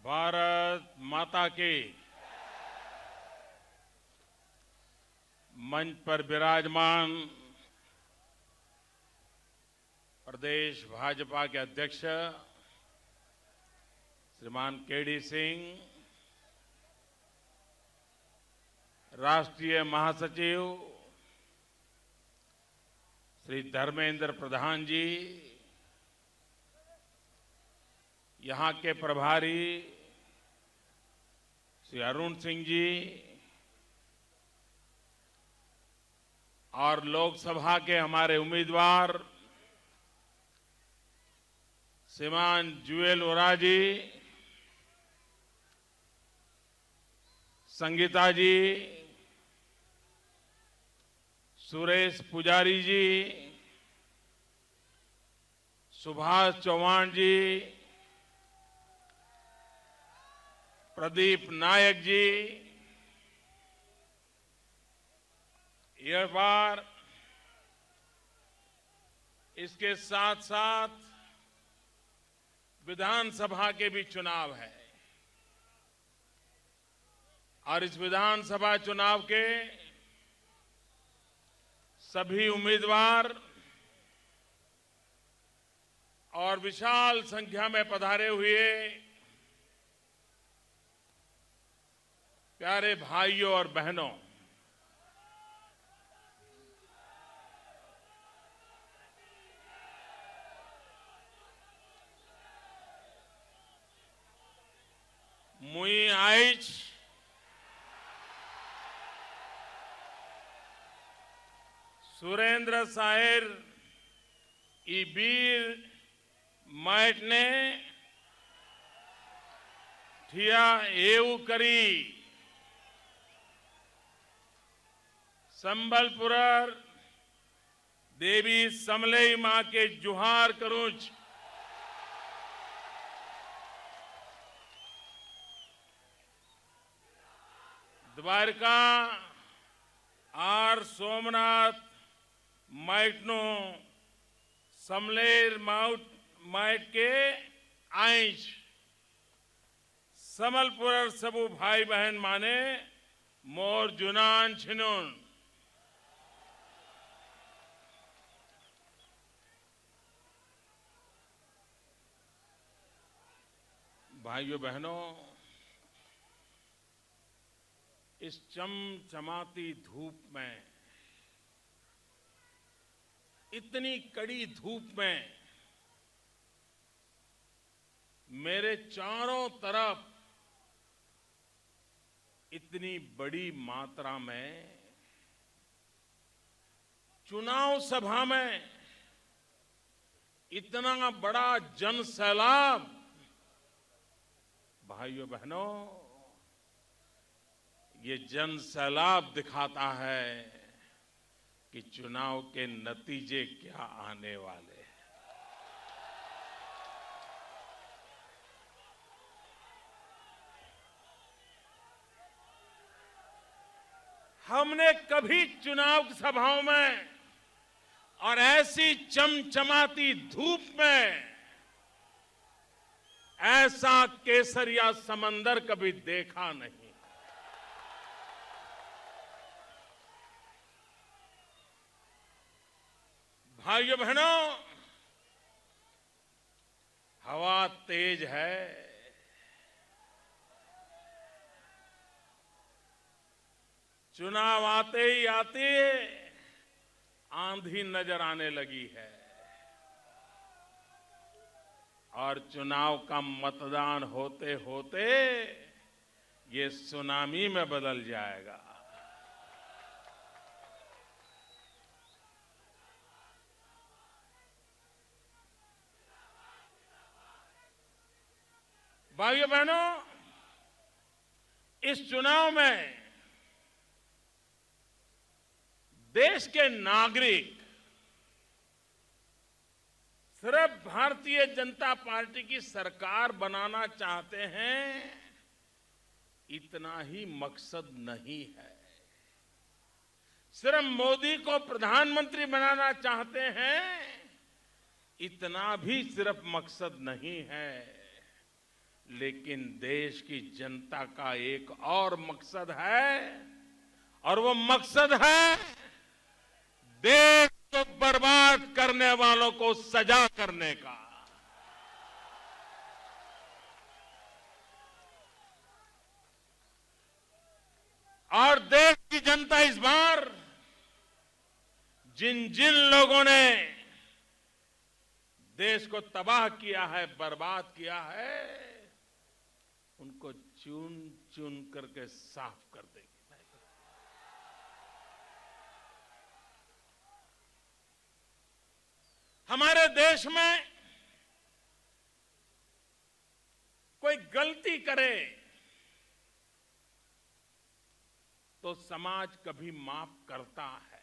भारत माता की। मंच पर विराजमान प्रदेश भाजपा के अध्यक्ष श्रीमान केडी सिंह, राष्ट्रीय महासचिव श्री धर्मेंद्र प्रधान जी, यहां के प्रभारी श्री अरुण सिंह जी और लोकसभा के हमारे उम्मीदवार श्रीमान जुएल ओरा जी, संगीता जी, सुरेश पुजारी जी, सुभाष चौहान जी, प्रदीप नायक जी, यह बार इसके साथ साथ विधानसभा के भी चुनाव है और इस विधानसभा चुनाव के सभी उम्मीदवार और विशाल संख्या में पधारे हुए प्यारे भाइयों और बहनों, मुई आइज सुरेंद्र साहेर ई बीर माइट ने ठिया एवं करी संबलपुर देवी समलई मां के जुहार करूच। द्वारका आर सोमनाथ माइटनो समलेर माइट के आइश समलपुर सबू भाई बहन माने मोर जुनान छिनुन। भाइयों बहनों, इस चमचमाती धूप में, इतनी कड़ी धूप में मेरे चारों तरफ इतनी बड़ी मात्रा में चुनाव सभा में इतना बड़ा जन सैलाब, भाइयों बहनों, ये जन सैलाब दिखाता है कि चुनाव के नतीजे क्या आने वाले हैं। हमने कभी चुनाव सभाओं में और ऐसी चमचमाती धूप में ऐसा केसरिया समंदर कभी देखा नहीं। भाइयों बहनों, हवा तेज है, चुनाव आते ही आते आंधी नजर आने लगी है और चुनाव का मतदान होते होते ये सुनामी में बदल जाएगा। भाइयों बहनों, इस चुनाव में देश के नागरिक सिर्फ भारतीय जनता पार्टी की सरकार बनाना चाहते हैं, इतना ही मकसद नहीं है। सिर्फ मोदी को प्रधानमंत्री बनाना चाहते हैं, इतना भी सिर्फ मकसद नहीं है। लेकिन देश की जनता का एक और मकसद है, और वो मकसद है देश को बर्बाद करने वालों को सजा करने का। और देश की जनता इस बार जिन जिन लोगों ने देश को तबाह किया है, बर्बाद किया है, उनको चुन चुन करके साफ कर देगी। हमारे देश में कोई गलती करे तो समाज कभी माफ करता है।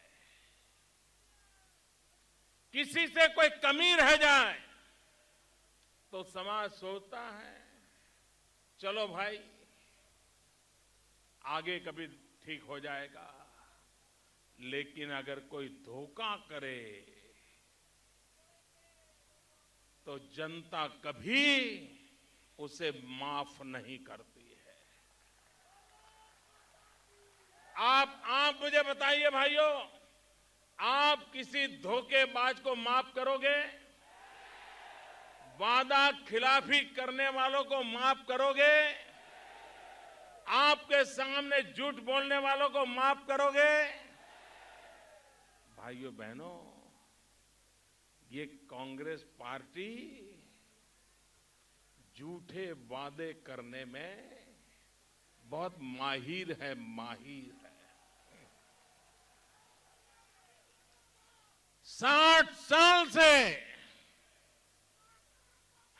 किसी से कोई कमी रह जाए तो समाज सोचता है चलो भाई आगे कभी ठीक हो जाएगा। लेकिन अगर कोई धोखा करे तो जनता कभी उसे माफ नहीं करती है। आप मुझे बताइए भाइयों, आप किसी धोखेबाज को माफ करोगे? वादा खिलाफी करने वालों को माफ करोगे? आपके सामने झूठ बोलने वालों को माफ करोगे? भाइयों बहनों, ये कांग्रेस पार्टी झूठे वादे करने में बहुत माहिर है। 60 साल से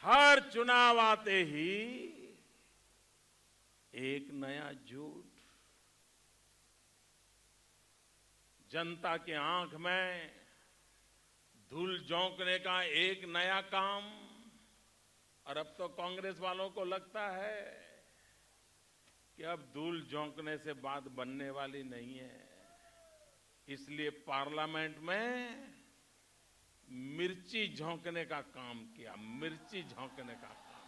हर चुनाव आते ही एक नया झूठ, जनता की आंख में धूल झोंकने का एक नया काम। और अब तो कांग्रेस वालों को लगता है कि अब धूल झोंकने से बात बनने वाली नहीं है, इसलिए पार्लियामेंट में मिर्ची झोंकने का काम किया। मिर्ची झोंकने का काम।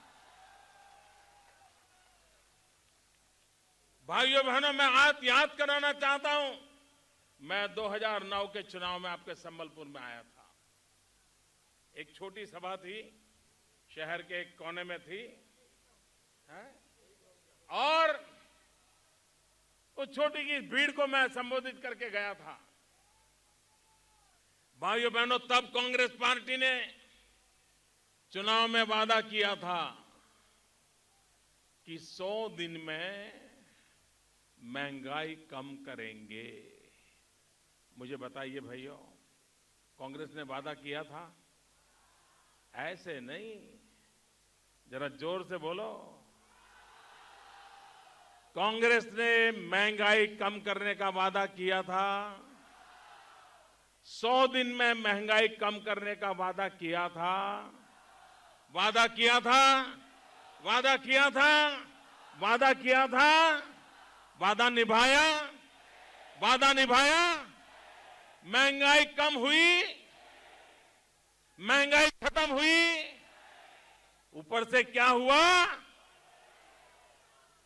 भाइयों बहनों, मैं आज याद कराना चाहता हूं, मैं 2009 के चुनाव में आपके संबलपुर में आया था। एक छोटी सभा थी, शहर के एक कोने में थी, और उस छोटी की भीड़ को मैं संबोधित करके गया था। भाइयों बहनों, तब कांग्रेस पार्टी ने चुनाव में वादा किया था कि 100 दिन में महंगाई कम करेंगे। मुझे बताइए भाइयों, कांग्रेस ने वादा किया था? ऐसे नहीं, जरा जोर से बोलो। कांग्रेस ने महंगाई कम करने का वादा किया था। 100 दिन में महंगाई कम करने का वादा किया था। वादा किया था, वादा किया था, वादा किया था, वादा निभाया, वादा निभाया। महंगाई कम हुई, महंगाई खत्म हुई। ऊपर से क्या हुआ?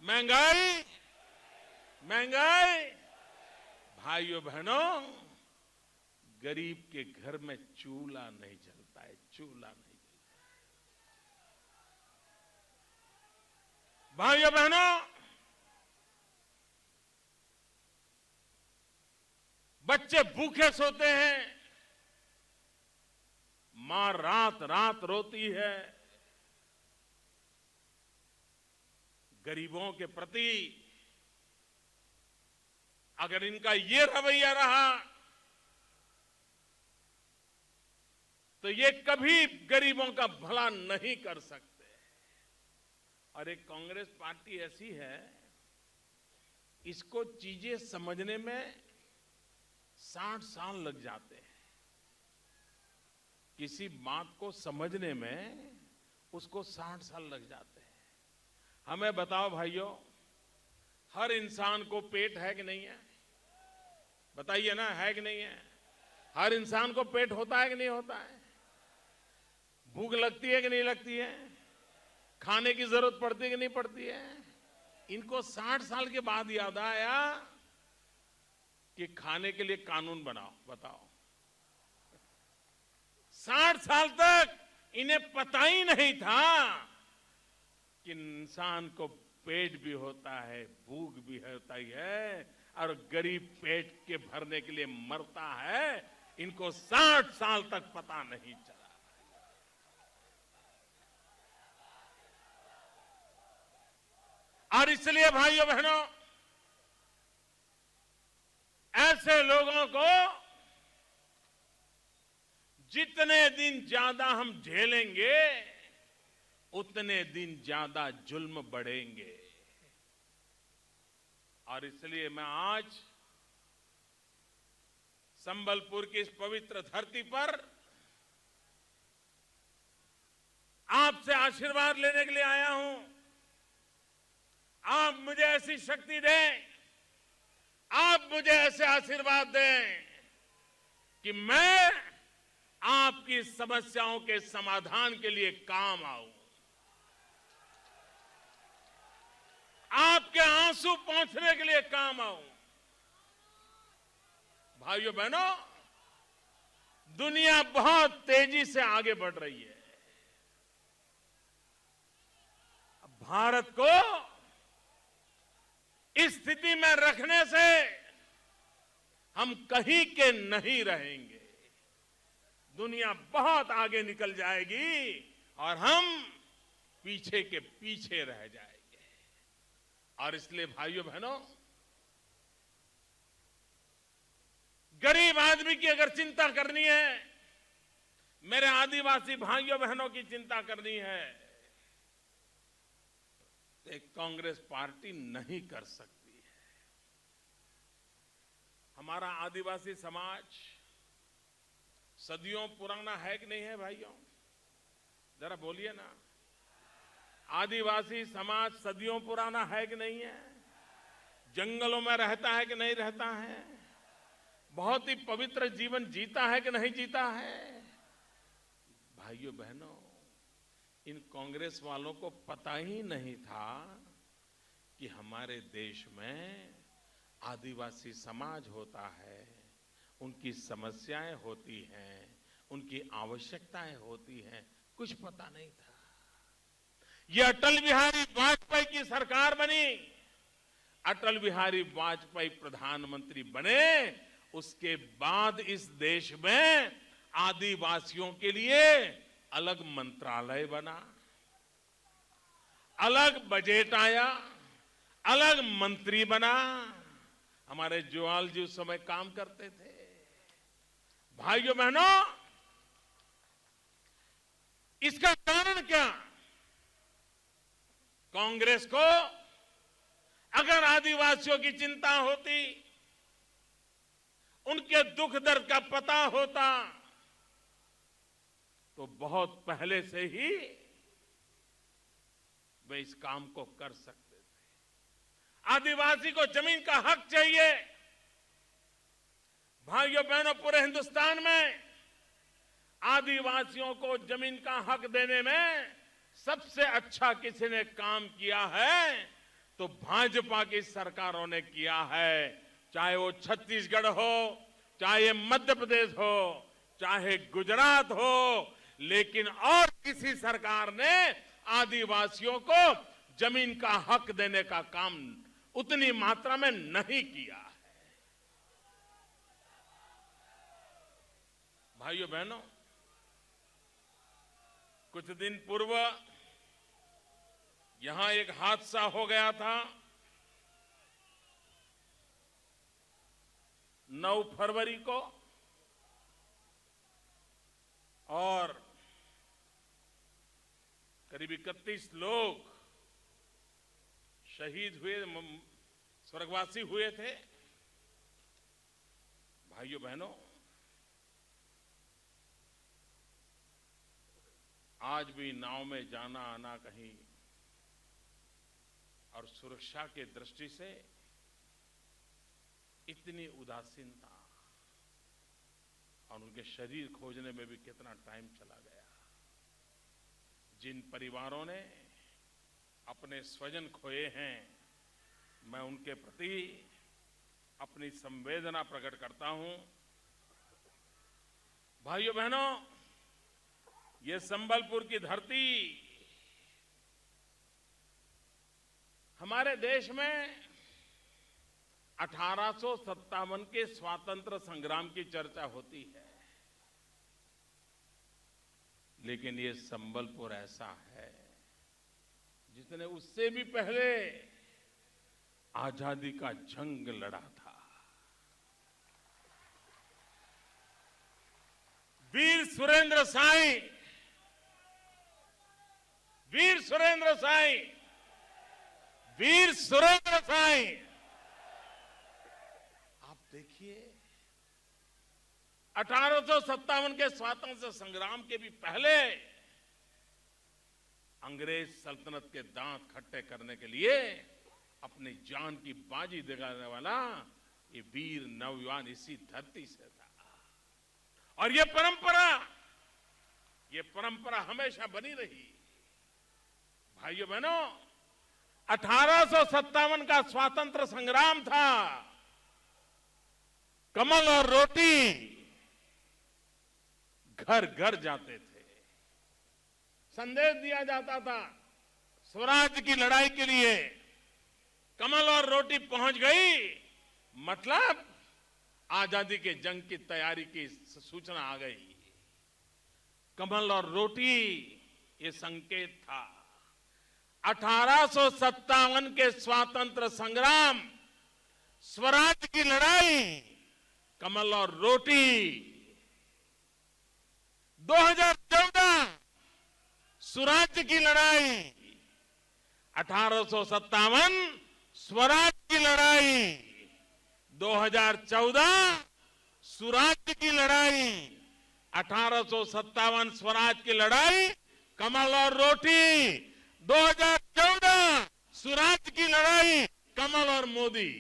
महंगाई, महंगाई। भाइयों बहनों, गरीब के घर में चूल्हा नहीं जलता है, चूल्हा नहीं जलता। भाइयों बहनों, बच्चे भूखे सोते हैं, मां रात रात रोती है। गरीबों के प्रति अगर इनका ये रवैया रहा तो ये कभी गरीबों का भला नहीं कर सकते। और एक कांग्रेस पार्टी ऐसी है, इसको चीजें समझने में 60 साल लग जाते हैं। किसी बात को समझने में उसको 60 साल लग जाते हैं। हमें बताओ भाइयों, हर इंसान को पेट है कि नहीं है? बताइए ना, है कि नहीं है? हर इंसान को पेट होता है कि नहीं होता है? भूख लगती है कि नहीं लगती है? खाने की जरूरत पड़ती है कि नहीं पड़ती है? इनको 60 साल के बाद याद आया कि खाने के लिए कानून बनाओ। बताओ, 60 साल तक इन्हें पता ही नहीं था कि इंसान को पेट भी होता है, भूख भी होता ही है, और गरीब पेट के भरने के लिए मरता है। इनको 60 साल तक पता नहीं चला। और इसलिए भाइयों बहनों, ऐसे लोगों को जितने दिन ज्यादा हम झेलेंगे, उतने दिन ज्यादा जुल्म बढ़ेंगे। और इसलिए मैं आज संबलपुर की इस पवित्र धरती पर आपसे आशीर्वाद लेने के लिए आया हूं। आप मुझे ऐसी शक्ति दें, आप मुझे ऐसे आशीर्वाद दें कि मैं आपकी समस्याओं के समाधान के लिए काम आऊं, आपके आंसू पहुंचने के लिए काम आऊं। भाइयों बहनों, दुनिया बहुत तेजी से आगे बढ़ रही है। भारत को इस स्थिति में रखने से हम कहीं के नहीं रहेंगे। दुनिया बहुत आगे निकल जाएगी और हम पीछे के पीछे रह जाएंगे। और इसलिए भाइयों बहनों, गरीब आदमी की अगर चिंता करनी है, मेरे आदिवासी भाइयों बहनों की चिंता करनी है, तो एक कांग्रेस पार्टी नहीं कर सकती है। हमारा आदिवासी समाज सदियों पुराना है कि नहीं है भाइयों? जरा बोलिए ना। आदिवासी समाज सदियों पुराना है कि नहीं है? जंगलों में रहता है कि नहीं रहता है? बहुत ही पवित्र जीवन जीता है कि नहीं जीता है? भाइयों बहनों, इन कांग्रेस वालों को पता ही नहीं था कि हमारे देश में आदिवासी समाज होता है, उनकी समस्याएं होती हैं, उनकी आवश्यकताएं होती हैं। कुछ पता नहीं था। ये अटल बिहारी वाजपेयी की सरकार बनी, अटल बिहारी वाजपेयी प्रधानमंत्री बने, उसके बाद इस देश में आदिवासियों के लिए अलग मंत्रालय बना, अलग बजट आया, अलग मंत्री बना। हमारे जोआल जी उस समय काम करते थे। भाइयों बहनों, इसका कारण क्या? कांग्रेस को अगर आदिवासियों की चिंता होती, उनके दुख दर्द का पता होता, तो बहुत पहले से ही वे इस काम को कर सकते थे। आदिवासी को जमीन का हक चाहिए। भाइयों बहनों, पूरे हिंदुस्तान में आदिवासियों को जमीन का हक देने में सबसे अच्छा किसी ने काम किया है तो भाजपा की सरकारों ने किया है। चाहे वो छत्तीसगढ़ हो, चाहे मध्य प्रदेश हो, चाहे गुजरात हो, लेकिन और किसी सरकार ने आदिवासियों को जमीन का हक देने का काम उतनी मात्रा में नहीं किया है। भाइयों बहनों, कुछ दिन पूर्व यहां एक हादसा हो गया था। 9 फरवरी को, और करीब 31 लोग शहीद हुए, स्वर्गवासी हुए थे। भाइयों बहनों, आज भी नाव में जाना आना कहीं और सुरक्षा के दृष्टि से इतनी उदासीनता, और उनके शरीर खोजने में भी कितना टाइम चला गया। जिन परिवारों ने अपने स्वजन खोए हैं, मैं उनके प्रति अपनी संवेदना प्रकट करता हूं। भाइयों बहनों, ये संबलपुर की धरती हमारे देश में 1857 के स्वातंत्र संग्राम की चर्चा होती है, लेकिन ये संबलपुर ऐसा है जिसने उससे भी पहले आजादी का जंग लड़ा था। वीर सुरेंद्र साईं, वीर सुरेंद्र साईं, वीर सुरेंद्र साईं, आप देखिए 1857 के स्वातंत्र्य संग्राम के भी पहले अंग्रेज सल्तनत के दांत खट्टे करने के लिए अपनी जान की बाजी दिखाने वाला ये वीर नौजवान इसी धरती से था। और ये परंपरा हमेशा बनी रही। भाइयों बहनों, 1857 का स्वातंत्र्य संग्राम था। कमल और रोटी घर घर जाते थे, संदेश दिया जाता था स्वराज की लड़ाई के लिए। कमल और रोटी पहुंच गई, मतलब आजादी के जंग की तैयारी की सूचना आ गई। कमल और रोटी ये संकेत था। 1857 के स्वातंत्र्य संग्राम, स्वराज की लड़ाई, कमल और रोटी। 2014 स्वराज की लड़ाई, 1857 स्वराज की लड़ाई, 2014 स्वराज की लड़ाई, 1857 स्वराज की लड़ाई, कमल और रोटी। 2014 स्वराज की लड़ाई, कमल और मोदी।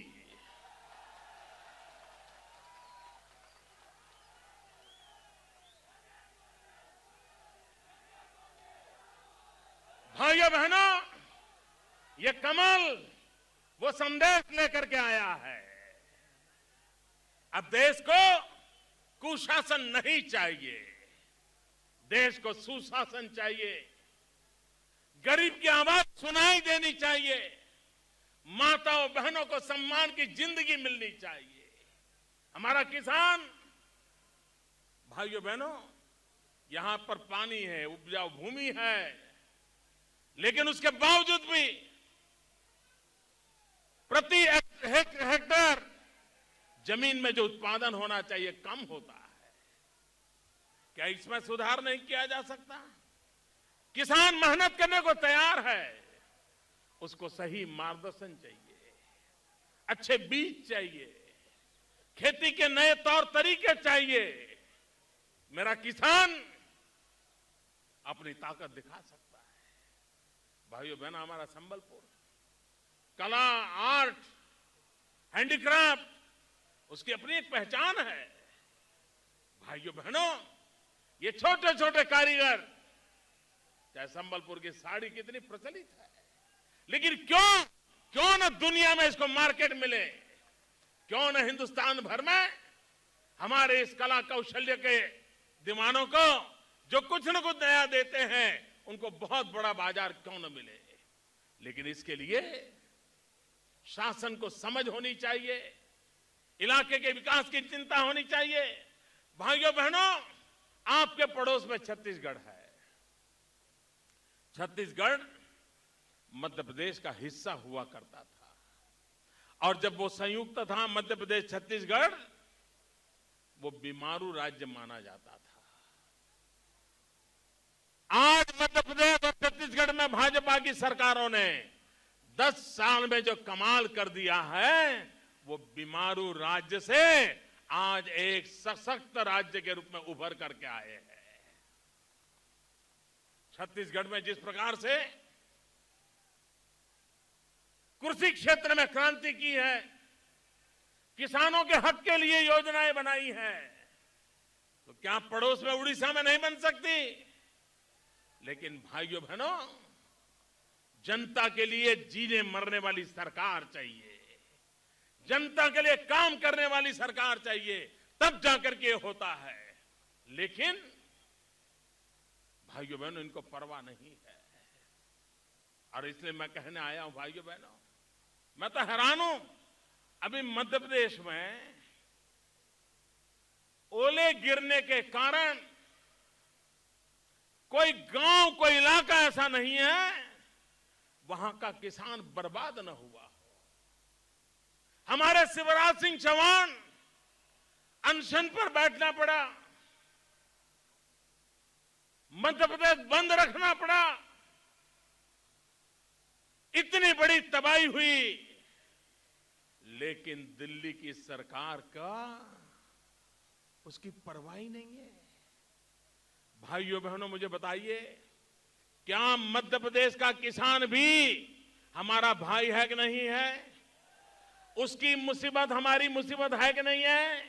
भाइयों बहनों, ये कमल वो संदेश लेकर के आया है। अब देश को कुशासन नहीं चाहिए, देश को सुशासन चाहिए। गरीब की आवाज सुनाई देनी चाहिए, माताओं बहनों को सम्मान की जिंदगी मिलनी चाहिए। हमारा किसान, भाइयों बहनों, यहां पर पानी है, उपजाऊ भूमि है, लेकिन उसके बावजूद भी प्रति हेक्टेयर जमीन में जो उत्पादन होना चाहिए कम होता है। क्या इसमें सुधार नहीं किया जा सकता? किसान मेहनत करने को तैयार है, उसको सही मार्गदर्शन चाहिए, अच्छे बीज चाहिए, खेती के नए तौर तरीके चाहिए। मेरा किसान अपनी ताकत दिखा सकता है। भाइयों बहनों, हमारा संबलपुर कला, आर्ट, हैंडीक्राफ्ट, उसकी अपनी एक पहचान है। भाइयों बहनों, ये छोटे छोटे कारीगर, चाहे संबलपुर की साड़ी कितनी प्रचलित है, लेकिन क्यों न दुनिया में इसको मार्केट मिले, क्यों न हिंदुस्तान भर में हमारे इस कला कौशल्य के दीवानों को जो कुछ न कुछ नया देते हैं, उनको बहुत बड़ा बाजार क्यों न मिले। लेकिन इसके लिए शासन को समझ होनी चाहिए, इलाके के विकास की चिंता होनी चाहिए। भाइयों बहनों, आपके पड़ोस में छत्तीसगढ़ है। छत्तीसगढ़ मध्य प्रदेश का हिस्सा हुआ करता था, और जब वो संयुक्त था मध्य प्रदेश छत्तीसगढ़, वो बीमारू राज्य माना जाता था। आज मध्य प्रदेश और छत्तीसगढ़ में भाजपा की सरकारों ने 10 साल में जो कमाल कर दिया है, वो बीमारू राज्य से आज एक सशक्त राज्य के रूप में उभर करके आए हैं। छत्तीसगढ़ में जिस प्रकार से कृषि क्षेत्र में क्रांति की है, किसानों के हक के लिए योजनाएं बनाई हैं, तो क्या पड़ोस में उड़ीसा में नहीं बन सकती? लेकिन भाइयों बहनों, जनता के लिए जीने मरने वाली सरकार चाहिए, जनता के लिए काम करने वाली सरकार चाहिए, तब जाकर के होता है। लेकिन भाइयों बहनों, इनको परवाह नहीं है। और इसलिए मैं कहने आया हूं भाइयों बहनों, मैं तो हैरान हूं। अभी मध्य प्रदेश में ओले गिरने के कारण कोई गांव, कोई इलाका ऐसा नहीं है वहां का किसान बर्बाद न हुआ हो। हमारे शिवराज सिंह चौहान अनशन पर बैठना पड़ा, मध्य प्रदेश बंद रखना पड़ा, इतनी बड़ी तबाही हुई, लेकिन दिल्ली की सरकार का उसकी परवाह ही नहीं है। भाइयों बहनों, मुझे बताइए, क्या मध्य प्रदेश का किसान भी हमारा भाई है कि नहीं है? उसकी मुसीबत हमारी मुसीबत है कि नहीं है?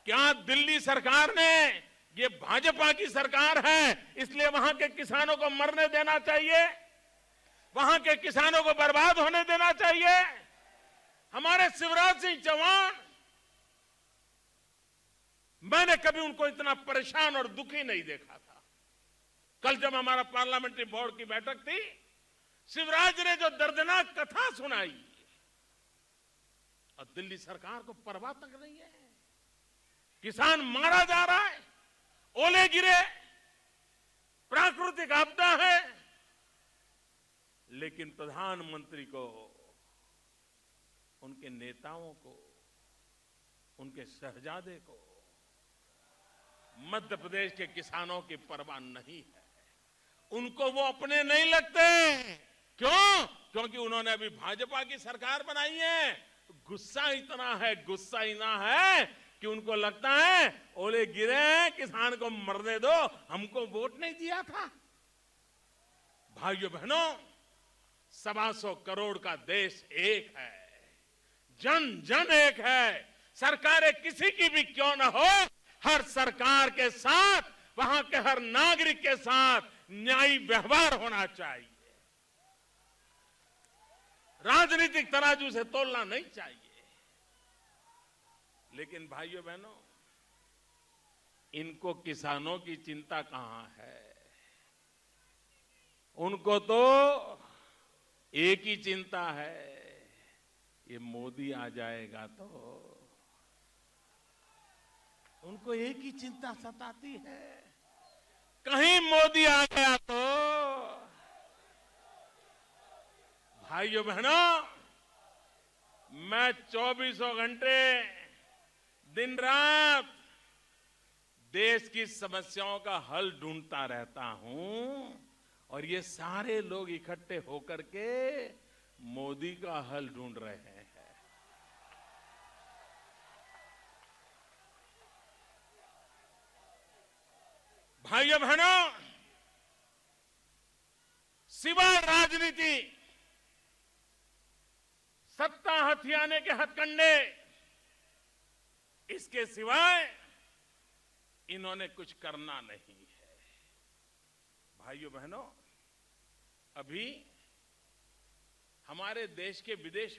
क्या दिल्ली सरकार ने, ये भाजपा की सरकार है इसलिए वहां के किसानों को मरने देना चाहिए, वहां के किसानों को बर्बाद होने देना चाहिए? हमारे शिवराज सिंह चौहान, मैंने कभी उनको इतना परेशान और दुखी नहीं देखा था। कल जब हमारा पार्लियामेंट्री बोर्ड की बैठक थी, शिवराज ने जो दर्दनाक कथा सुनाई, और दिल्ली सरकार को परवाह तक नहीं है। किसान मारा जा रहा है, ओले गिरे, प्राकृतिक आपदा है, लेकिन प्रधानमंत्री को, उनके नेताओं को, उनके शहजादे को मध्य प्रदेश के किसानों की परवाह नहीं है। उनको वो अपने नहीं लगते। क्यों? क्योंकि उन्होंने अभी भाजपा की सरकार बनाई है। गुस्सा इतना है, गुस्सा इतना है कि उनको लगता है ओले गिरे, किसान को मरने दो, हमको वोट नहीं दिया था। भाइयों बहनों, 125 करोड़ का देश एक है, जन जन एक है। सरकारें किसी की भी क्यों ना हो, हर सरकार के साथ, वहां के हर नागरिक के साथ न्यायी व्यवहार होना चाहिए। राजनीतिक तराजू से तोलना नहीं चाहिए। लेकिन भाइयों बहनों, इनको किसानों की चिंता कहां है? उनको तो एक ही चिंता है, ये मोदी आ जाएगा तो। उनको एक ही चिंता सताती है, कहीं मोदी आ गया तो। भाइयों बहनों, मैं 24 घंटे दिन रात देश की समस्याओं का हल ढूंढता रहता हूं, और ये सारे लोग इकट्ठे होकर के मोदी का हल ढूंढ रहे हैं। भाइयों बहनों, सिवाय राजनीति, सत्ता हथियाने के हथकंडे, इसके सिवाय इन्होंने कुछ करना नहीं है। भाइयों बहनों, अभी हमारे देश के विदेश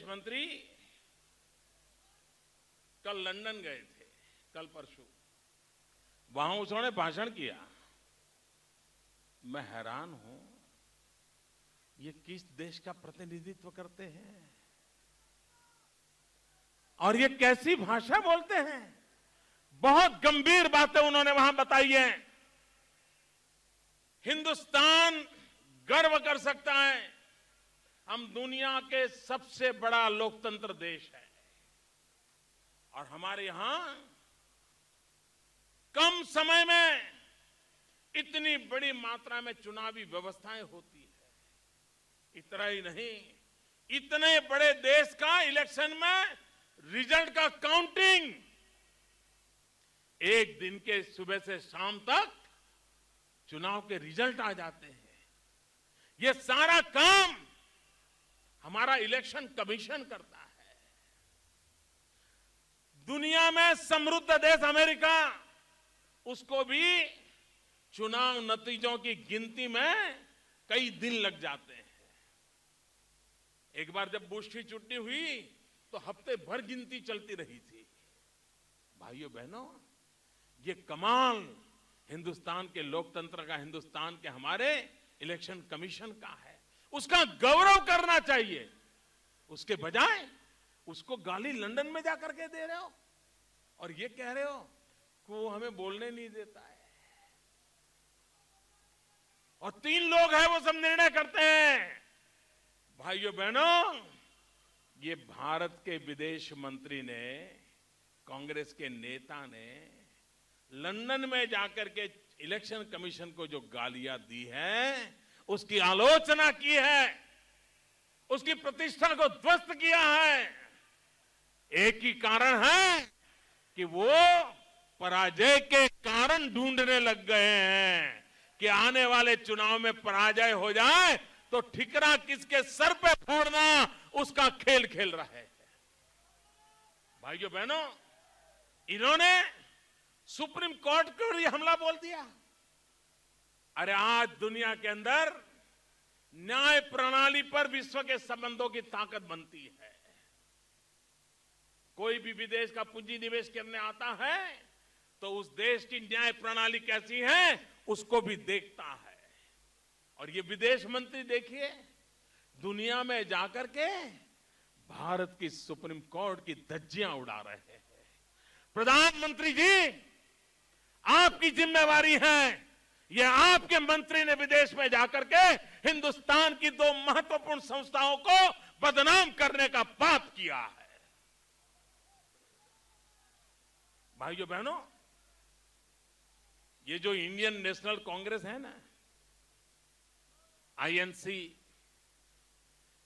मंत्री कल लंदन गए थे, कल परसों, वहां उन्होंने भाषण किया। मैं हैरान हूं, ये किस देश का प्रतिनिधित्व करते हैं और ये कैसी भाषा बोलते हैं। बहुत गंभीर बातें उन्होंने वहां बताई हैं। हिंदुस्तान गर्व कर सकता है, हम दुनिया के सबसे बड़ा लोकतंत्र देश है, और हमारे यहां कम समय में इतनी बड़ी मात्रा में चुनावी व्यवस्थाएं होती है। इतना ही नहीं, इतने बड़े देश का इलेक्शन में रिजल्ट का काउंटिंग एक दिन के सुबह से शाम तक चुनाव के रिजल्ट आ जाते हैं। यह सारा काम हमारा इलेक्शन कमीशन करता है। दुनिया में समृद्ध देश अमेरिका, उसको भी चुनाव नतीजों की गिनती में कई दिन लग जाते हैं। एक बार जब बुश की छुट्टी हुई तो हफ्ते भर गिनती चलती रही थी। भाइयों बहनों, ये कमाल हिंदुस्तान के लोकतंत्र का, हिंदुस्तान के हमारे इलेक्शन कमीशन का है। उसका गौरव करना चाहिए। उसके बजाय उसको गाली लंदन में जाकर के दे रहे हो और ये कह रहे हो कि वो हमें बोलने नहीं देता है। और 3 लोग हैं, वो सब निर्णय करते हैं। भाइयों बहनों, ये भारत के विदेश मंत्री ने, कांग्रेस के नेता ने लंदन में जाकर के इलेक्शन कमीशन को जो गालियां दी हैं, उसकी आलोचना की है, उसकी प्रतिष्ठा को ध्वस्त किया है। एक ही कारण है कि वो पराजय के कारण ढूंढने लग गए हैं कि आने वाले चुनाव में पराजय हो जाए तो ठिकरा किसके सर पे फोड़ना, उसका खेल खेल रहे हैं। भाइयों बहनों, इन्होंने सुप्रीम कोर्ट को भी हमला बोल दिया। अरे आज दुनिया के अंदर न्याय प्रणाली पर विश्व के संबंधों की ताकत बनती है। कोई भी विदेश का पूंजी निवेश करने आता है तो उस देश की न्याय प्रणाली कैसी है उसको भी देखता है। और ये विदेश मंत्री देखिए, दुनिया में जाकर के भारत की सुप्रीम कोर्ट की धज्जियां उड़ा रहे हैं। प्रधानमंत्री जी, आपकी जिम्मेवारी है। यह आपके मंत्री ने विदेश में जाकर के हिंदुस्तान की 2 महत्वपूर्ण संस्थाओं को बदनाम करने का पाप किया है। भाइयों बहनों, ये जो इंडियन नेशनल कांग्रेस है ना, आईएनसी,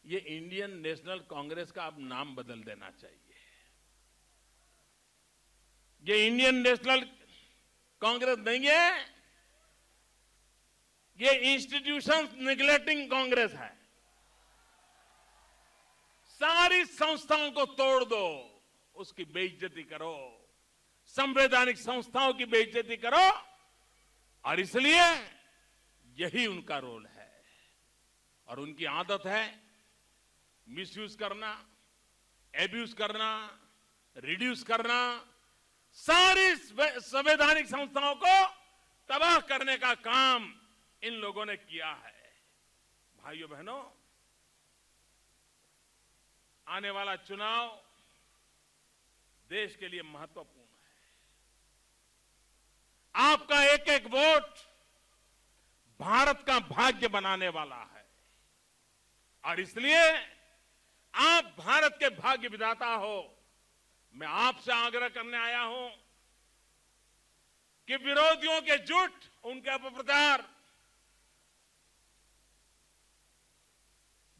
ये इंडियन नेशनल कांग्रेस का अब नाम बदल देना चाहिए। ये इंडियन नेशनल कांग्रेस नहीं है, ये इंस्टीट्यूशन निगलेक्टिंग कांग्रेस है। सारी संस्थाओं को तोड़ दो, उसकी बेइज्जती करो, संवैधानिक संस्थाओं की बेइज्जती करो। और इसलिए यही उनका रोल है और उनकी आदत है मिसयूज करना, एब्यूज करना, रिड्यूस करना, सारी संवैधानिक संस्थाओं को तबाह करने का काम इन लोगों ने किया है। भाइयों बहनों, आने वाला चुनाव देश के लिए महत्वपूर्ण है। आपका एक एक वोट भारत का भाग्य बनाने वाला है और इसलिए आप भारत के भाग्य विधाता हो। मैं आपसे आग्रह करने आया हूं कि विरोधियों के झूठ, उनके अपप्रचार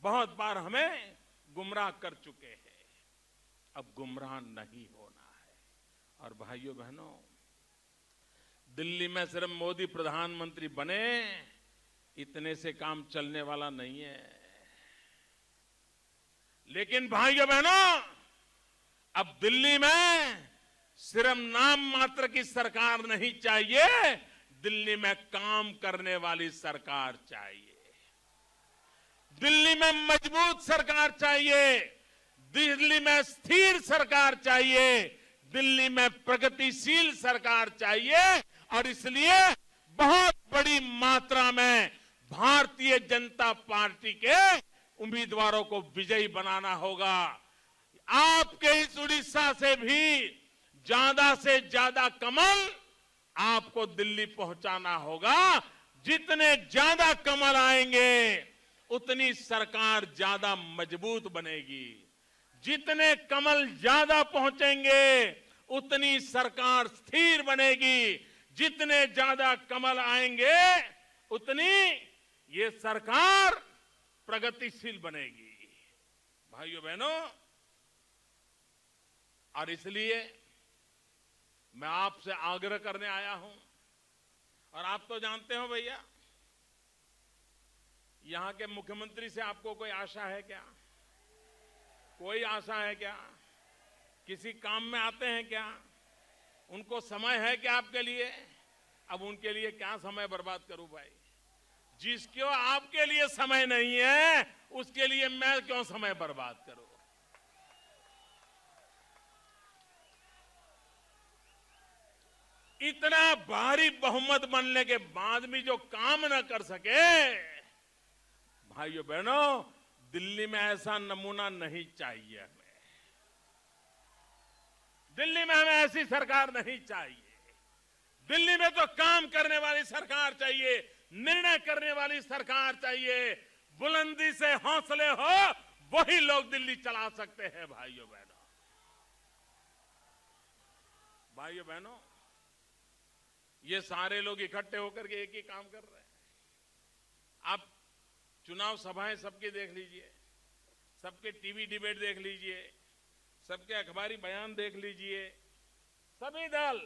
बहुत बार हमें गुमराह कर चुके हैं। अब गुमराह नहीं होना है। और भाइयों बहनों, दिल्ली में सिर्फ मोदी प्रधानमंत्री बने इतने से काम चलने वाला नहीं है। लेकिन भाइयों बहनों, अब दिल्ली में सिर्फ नाम मात्र की सरकार नहीं चाहिए, दिल्ली में काम करने वाली सरकार चाहिए। दिल्ली में मजबूत सरकार चाहिए, दिल्ली में स्थिर सरकार चाहिए, दिल्ली में प्रगतिशील सरकार चाहिए। और इसलिए बहुत बड़ी मात्रा में भारतीय जनता पार्टी के उम्मीदवारों को विजयी बनाना होगा। आपके इस उड़ीसा से भी ज्यादा कमल आपको दिल्ली पहुंचाना होगा। जितने ज्यादा कमल आएंगे उतनी सरकार ज्यादा मजबूत बनेगी। जितने कमल ज्यादा पहुंचेंगे उतनी सरकार स्थिर बनेगी। जितने ज्यादा कमल आएंगे उतनी ये सरकार प्रगतिशील बनेगी। भाइयों बहनों, और इसलिए मैं आपसे आग्रह करने आया हूं। और आप तो जानते हो भैया, यहां के मुख्यमंत्री से आपको कोई आशा है क्या? कोई आशा है क्या? किसी काम में आते हैं क्या? उनको समय है क्या आपके लिए? अब उनके लिए क्या समय बर्बाद करूं भाई? जिसको आपके लिए समय नहीं है उसके लिए मैं क्यों समय बर्बाद करूं? इतना भारी बहुमत बनने के बाद भी जो काम न कर सके, भाइयों बहनों, दिल्ली में ऐसा नमूना नहीं चाहिए हमें। दिल्ली में हमें ऐसी सरकार नहीं चाहिए। दिल्ली में तो काम करने वाली सरकार चाहिए, निर्णय करने वाली सरकार चाहिए। बुलंदी से हौसले हो, वही लोग दिल्ली चला सकते हैं। भाइयों बहनों, भाइयों बहनों, ये सारे लोग इकट्ठे होकर के एक ही काम कर रहे हैं। आप चुनाव सभाएं सबकी देख लीजिए, सबके टीवी डिबेट देख लीजिए, सबके अखबारी बयान देख लीजिए, सभी दल।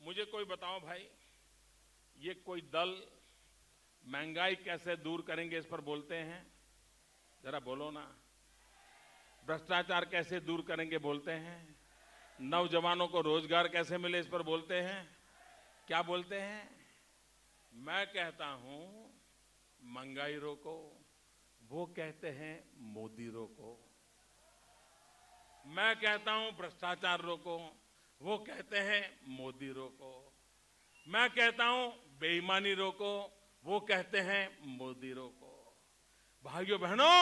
मुझे कोई बताओ भाई, ये कोई दल महंगाई कैसे दूर करेंगे इस पर बोलते हैं? जरा बोलो ना। भ्रष्टाचार कैसे दूर करेंगे बोलते हैं? नौजवानों को रोजगार कैसे मिले इस पर बोलते हैं? क्या बोलते हैं? मैं कहता हूं महंगाई रोको, वो कहते हैं मोदी रोको। मैं कहता हूं भ्रष्टाचार रोको, वो कहते हैं मोदी रोको। मैं कहता हूं बेईमानी रोको, वो कहते हैं मोदी रोको। भाइयों बहनों,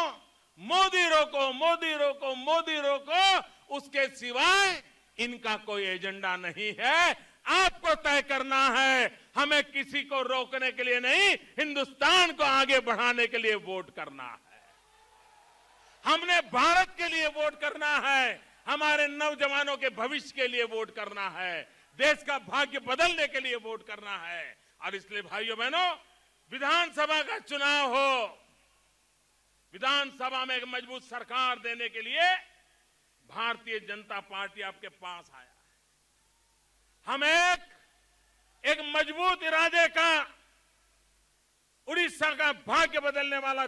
मोदी रोको, मोदी रोको, मोदी रोको, उसके सिवाय इनका कोई एजेंडा नहीं है। आपको तय करना है। हमें किसी को रोकने के लिए नहीं, हिंदुस्तान को आगे बढ़ाने के लिए वोट करना है। हमने भारत के लिए वोट करना है, हमारे नौजवानों के भविष्य के लिए वोट करना है, देश का भाग्य बदलने के लिए वोट करना है। और इसलिए भाइयों बहनों, विधानसभा का चुनाव हो, विधानसभा में एक मजबूत सरकार देने के लिए भारतीय जनता पार्टी आपके पास आया है। हम एक मजबूत इरादे का, उड़ीसा का भाग्य बदलने वाला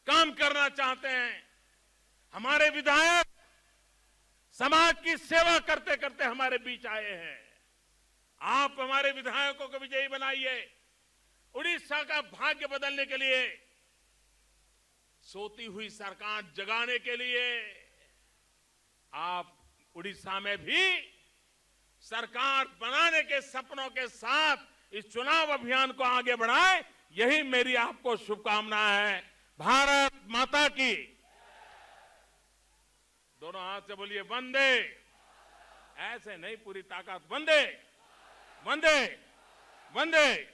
काम करना चाहते हैं। हमारे विधायक समाज की सेवा करते करते हमारे बीच आए हैं। आप हमारे विधायकों को विजयी बनाइए। उड़ीसा का भाग्य बदलने के लिए, सोती हुई सरकार जगाने के लिए आप उड़ीसा में भी सरकार बनाने के सपनों के साथ इस चुनाव अभियान को आगे बढ़ाएं। यही मेरी आपको शुभकामना है। भारत माता की। दोनों हाथ से बोलिए वंदे। ऐसे नहीं, पूरी ताकत। वंदे वंदे वंदे।